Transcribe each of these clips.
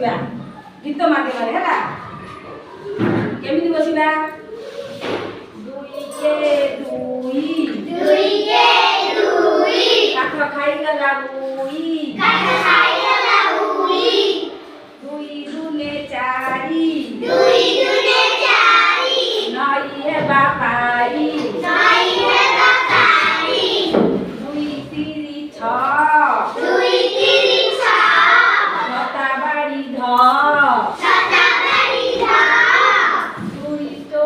बसिबा गीत माध्यम रे हला केमिति बसिबा दुई के दुई काठ खाइगला बुई दुई दुने चारि नई हे बापारी दुई तिरी छ छता बाड़ी ध दुई चो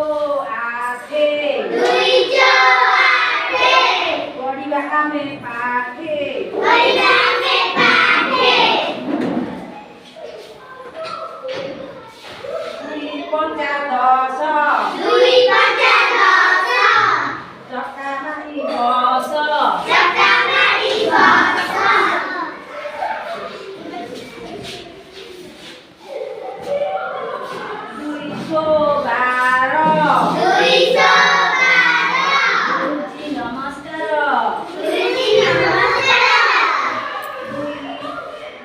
आठे पढ़िबा आमे पाठे दुई पंचा दश चक्का मारी बस दुई सौ बार गुरुजी नमस्कार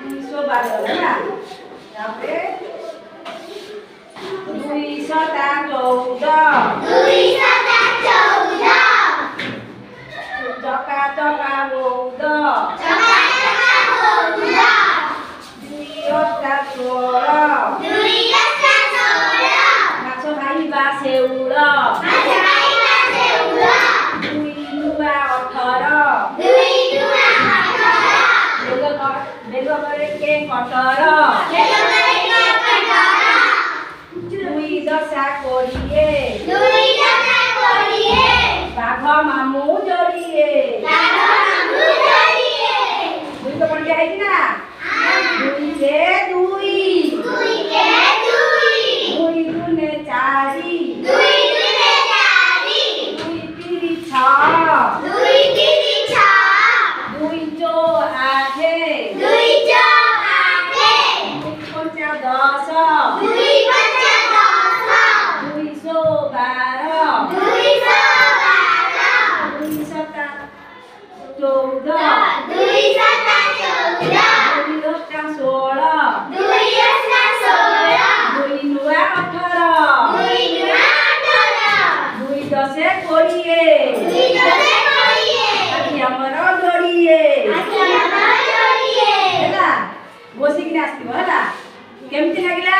दुई सौ बार होला तापरे दुई सता 14 चका चका बौद दुई अष्टा 16 माछ खाइबा सेउल दुई नुआ 18 बेग करे के कटर दुई दशा कोड़िए बाघ मामू जोड़िए दुई तो पड़ जाएगी ना दुई से दुई दुने चारि दुई तिरी छ दुई चो आठे दुई पंचा दश दुई सौ बार दुई सता 14 दुई अष्टा 16 दुई नुआ 18 दुई दशे कोड़िए आखि हमर जोड़िए ହେଲା ବସିକିନା ଆସିଥିବ ହେଲା କେମିତି ଲାଗିଲା